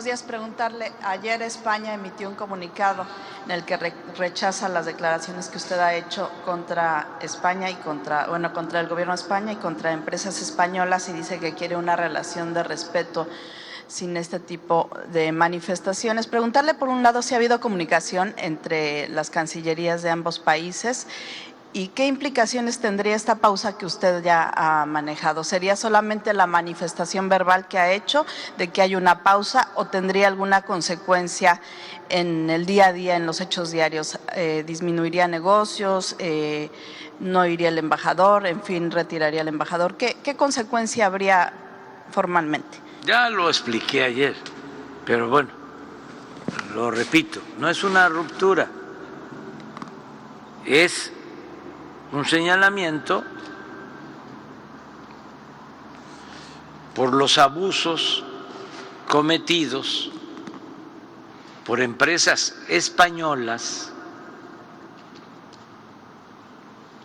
días. Preguntarle, ayer España emitió un comunicado en el que rechaza las declaraciones que usted ha hecho contra España y contra el gobierno de España y contra empresas españolas, y dice que quiere una relación de respeto sin este tipo de manifestaciones. Preguntarle, por un lado, si ha habido comunicación entre las cancillerías de ambos países y qué implicaciones tendría esta pausa que usted ya ha manejado. ¿Sería solamente la manifestación verbal que ha hecho de que hay una pausa o tendría alguna consecuencia en el día a día, en los hechos diarios? ¿Disminuiría negocios? ¿No iría el embajador? En fin, ¿retiraría el embajador? ¿Qué consecuencia habría formalmente? Ya lo expliqué ayer, pero bueno, lo repito, no es una ruptura, es un señalamiento por los abusos cometidos por empresas españolas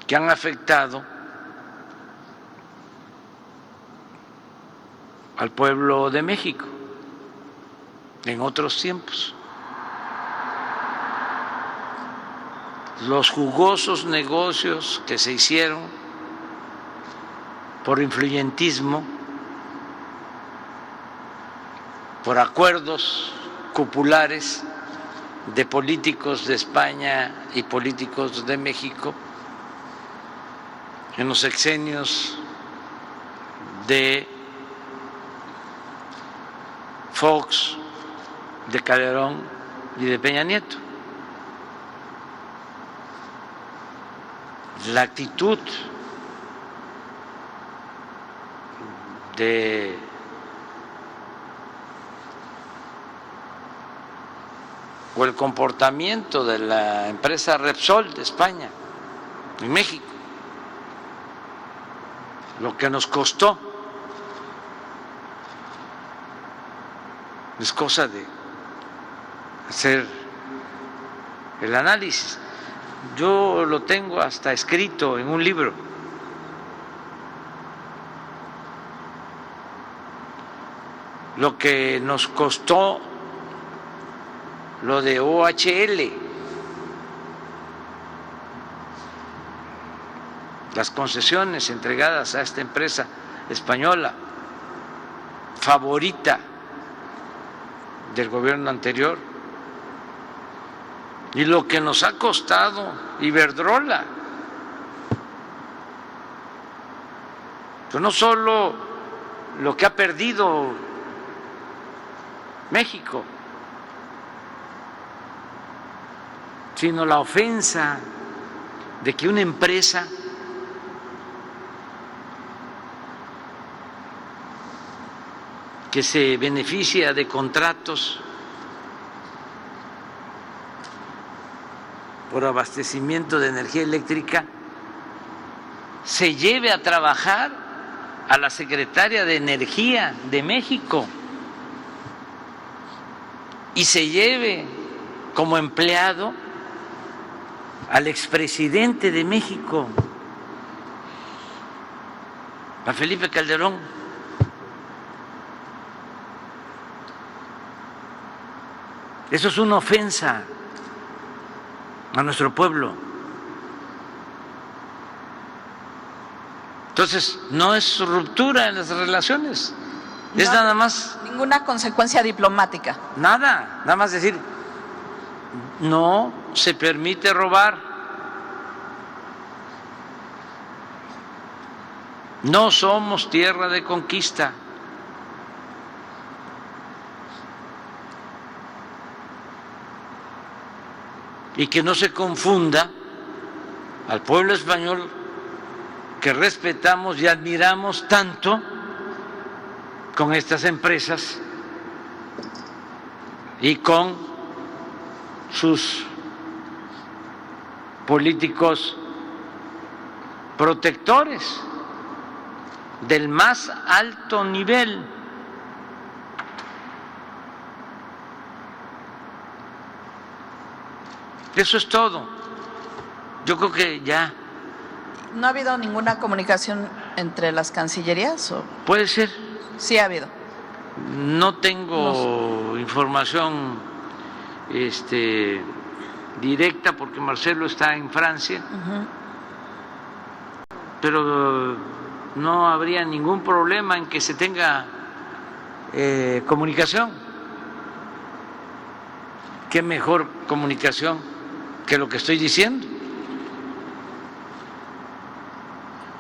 que han afectado al pueblo de México en otros tiempos. Los jugosos negocios que se hicieron por influyentismo, por acuerdos cupulares de políticos de España y políticos de México en los sexenios de Fox, de Calderón y de Peña Nieto. La actitud o el comportamiento de la empresa Repsol de España en México, lo que nos costó, es cosa de hacer el análisis. Yo lo tengo hasta escrito en un libro. Lo que nos costó lo de OHL, las concesiones entregadas a esta empresa española favorita del gobierno anterior, y lo que nos ha costado Iberdrola. Pues no solo lo que ha perdido México, sino la ofensa de que una empresa que se beneficia de contratos por abastecimiento de energía eléctrica se lleve a trabajar a la secretaria de Energía de México y se lleve como empleado al expresidente de México, a Felipe Calderón. Eso es una ofensa a nuestro pueblo. Entonces, no es ruptura en las relaciones, es nada más. Ninguna consecuencia diplomática. Nada más decir, no se permite robar, no somos tierra de conquista. Y que no se confunda al pueblo español que respetamos y admiramos tanto con estas empresas y con sus políticos protectores del más alto nivel. Eso es todo. Yo creo que ya. ¿No ha habido ninguna comunicación entre las cancillerías? ¿O? Puede ser. Sí ha habido. no tengo información directa porque Marcelo está en Francia, pero no habría ningún problema en que se tenga comunicación. ¿Qué mejor comunicación que lo que estoy diciendo?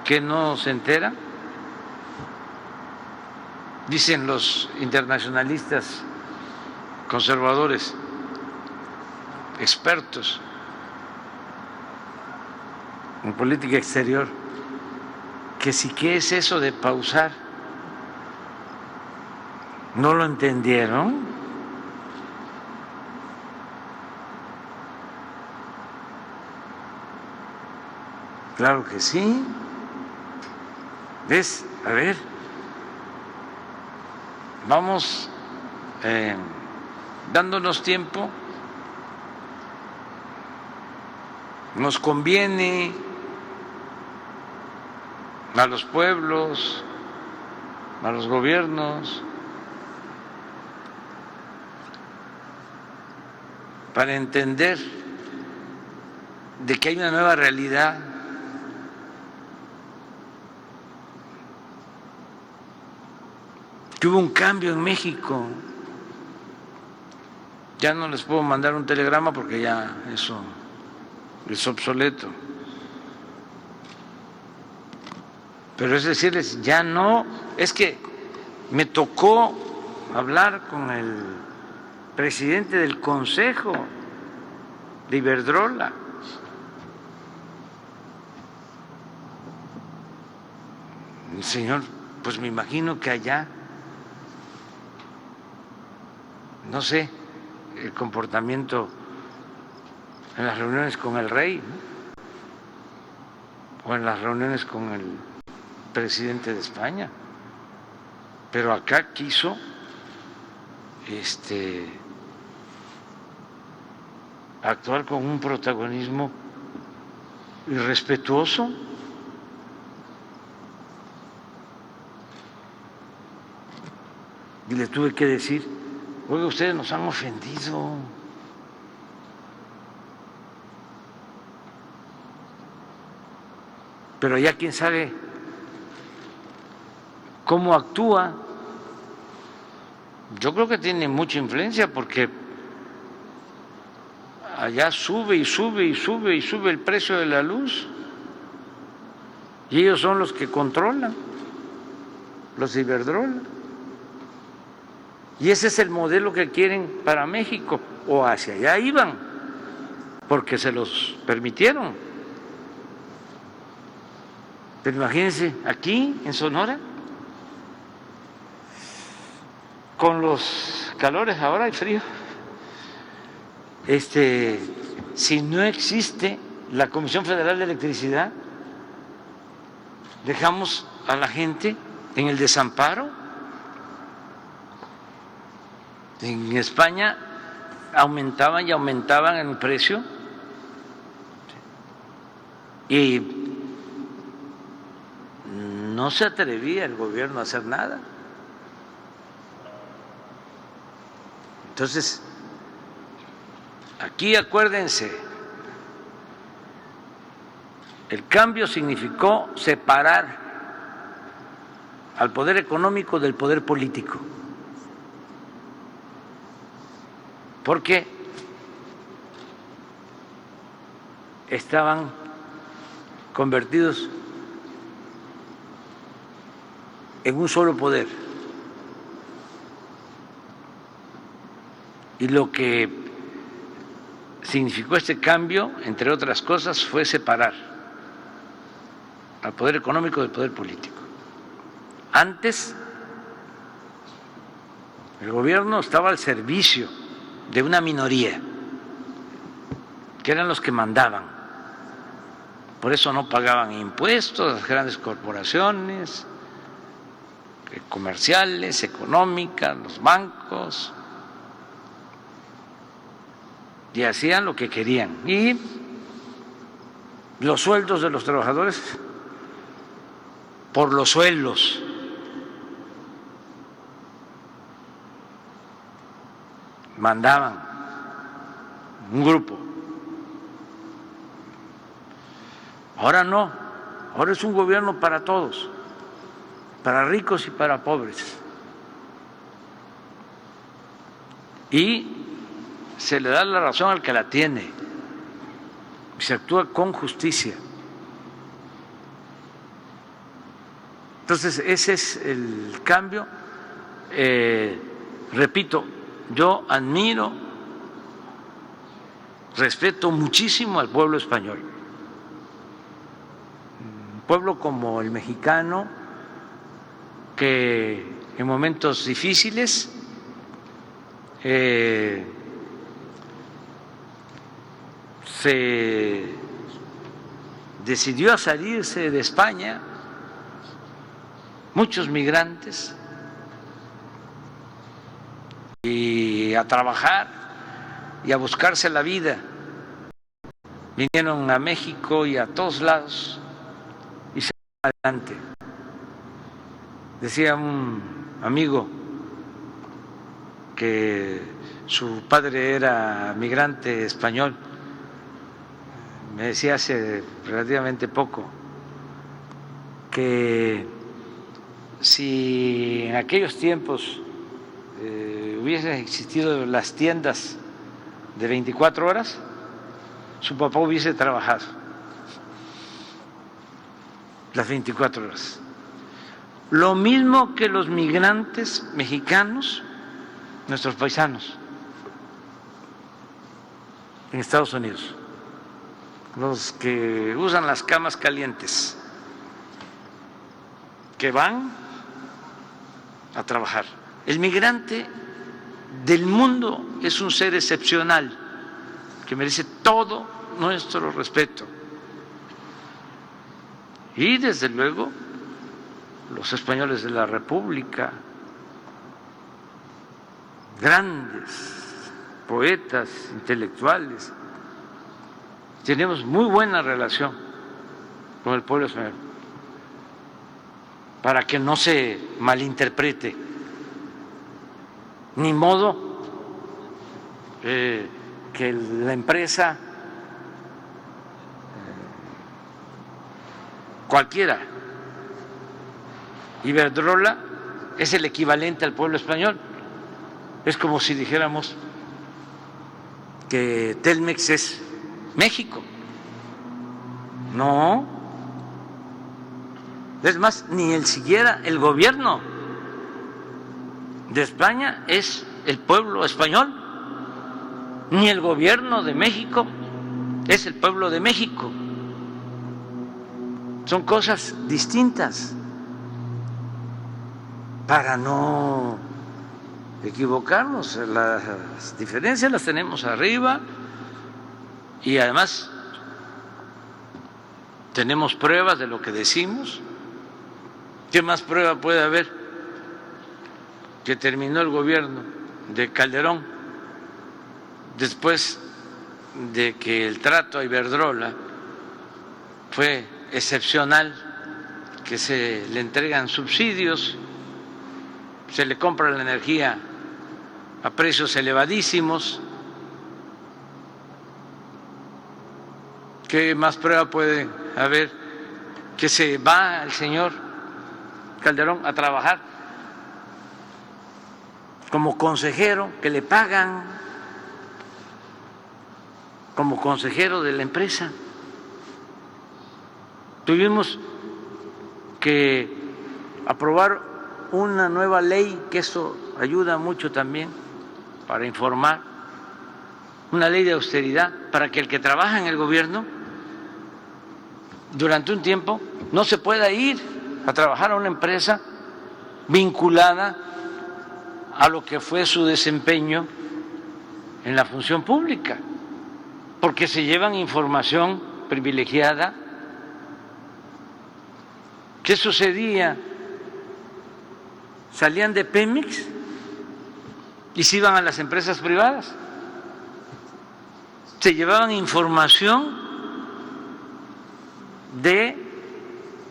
¿Que no se entera? Dicen los internacionalistas conservadores, expertos en política exterior, que si qué es eso de pausar. ¿No lo entendieron? Claro que sí. ¿Ves? A ver, vamos dándonos tiempo. Nos conviene a los pueblos, a los gobiernos, para entender de que hay una nueva realidad, que hubo un cambio en México. Ya no les puedo mandar un telegrama porque ya eso es obsoleto. Pero es decirles, ya no, es que me tocó hablar con el presidente del Consejo de Iberdrola. Señor, pues me imagino que allá, no sé, el comportamiento en las reuniones con el rey, ¿no? O en las reuniones con el presidente de España, pero acá quiso actuar con un protagonismo irrespetuoso. Y le tuve que decir, oiga, ustedes nos han ofendido. Pero ya quién sabe cómo actúa. Yo creo que tiene mucha influencia porque allá sube y sube y sube y sube el precio de la luz. Y ellos son los que controlan, los de Iberdrola. Y ese es el modelo que quieren para México, o hacia allá iban, porque se los permitieron. Pero imagínense, aquí en Sonora, con los calores ahora y frío, si no existe la Comisión Federal de Electricidad, dejamos a la gente en el desamparo. En España aumentaban y aumentaban el precio y no se atrevía el gobierno a hacer nada. Entonces, aquí acuérdense, el cambio significó separar al poder económico del poder político. Porque estaban convertidos en un solo poder. Y lo que significó este cambio, entre otras cosas, fue separar al poder económico del poder político. Antes, el gobierno estaba al servicio de una minoría, que eran los que mandaban. Por eso no pagaban impuestos las grandes corporaciones comerciales, económicas, los bancos, y hacían lo que querían. Y los sueldos de los trabajadores, por los suelos. mandaban un grupo. Ahora no, ahora es un gobierno para todos, para ricos y para pobres. Y se le da la razón al que la tiene, se actúa con justicia. Entonces, ese es el cambio. Repito, yo admiro, respeto muchísimo al pueblo español. Un pueblo como el mexicano, que en momentos difíciles se decidió a salirse de España, muchos migrantes, y a trabajar y a buscarse la vida. Vinieron a México y a todos lados y se adelante. Decía un amigo que su padre era migrante español, me decía hace relativamente poco que si en aquellos tiempos hubiesen existido las tiendas de 24 horas, su papá hubiese trabajado las 24 horas. Lo mismo que los migrantes mexicanos, nuestros paisanos en Estados Unidos, los que usan las camas calientes, que van a trabajar. El migrante del mundo es un ser excepcional que merece todo nuestro respeto. Y desde luego los españoles de la República, grandes poetas, intelectuales, tenemos muy buena relación con el pueblo español, para que no se malinterprete. Ni modo que la empresa cualquiera, Iberdrola, es el equivalente al pueblo español. Es como si dijéramos que Telmex es México. No, es más, ni siquiera el gobierno de España es el pueblo español, ni el gobierno de México es el pueblo de México. Son cosas distintas, para no equivocarnos. Las diferencias las tenemos arriba y además tenemos pruebas de lo que decimos. ¿Qué más prueba puede haber? Que terminó el gobierno de Calderón después de que el trato a Iberdrola fue excepcional, que se le entregan subsidios, se le compra la energía a precios elevadísimos. ¿Qué más prueba puede haber? Que se va el señor Calderón a trabajar como consejero, que le pagan como consejero de la empresa. Tuvimos que aprobar una nueva ley, que eso ayuda mucho también para informar, una ley de austeridad para que el que trabaja en el gobierno durante un tiempo no se pueda ir a trabajar a una empresa vinculada a lo que fue su desempeño en la función pública, porque se llevan información privilegiada. ¿Qué sucedía? Salían de Pemex y se iban a las empresas privadas, se llevaban información de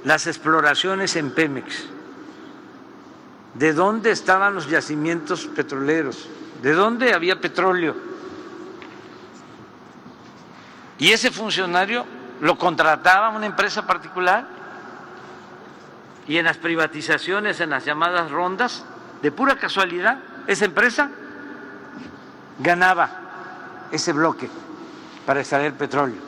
las exploraciones en Pemex, de dónde estaban los yacimientos petroleros de dónde había petróleo. Y ese funcionario lo contrataba una empresa particular y en las privatizaciones, en las llamadas rondas, de pura casualidad, esa empresa ganaba ese bloque para extraer petróleo,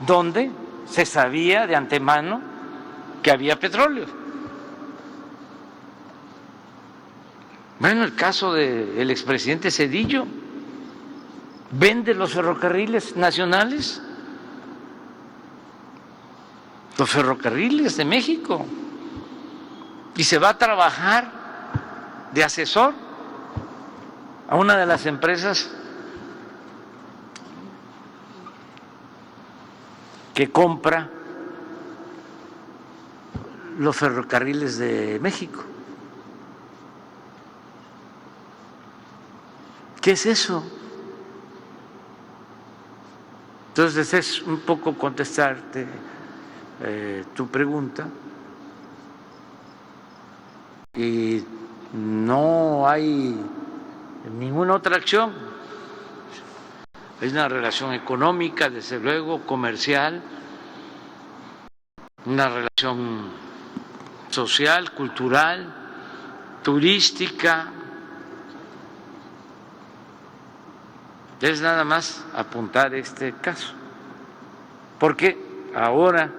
donde se sabía de antemano que había petróleo. Bueno, el caso del expresidente Zedillo, vende los ferrocarriles nacionales, los ferrocarriles de México, y se va a trabajar de asesor a una de las empresas que compra los ferrocarriles de México. ¿Qué es eso? Entonces es un poco contestarte tu pregunta, y no hay ninguna otra acción. Es una relación económica, desde luego, comercial, una relación social, cultural, turística. Es nada más apuntar este caso, porque ahora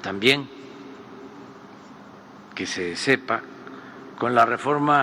también, que se sepa, con la reforma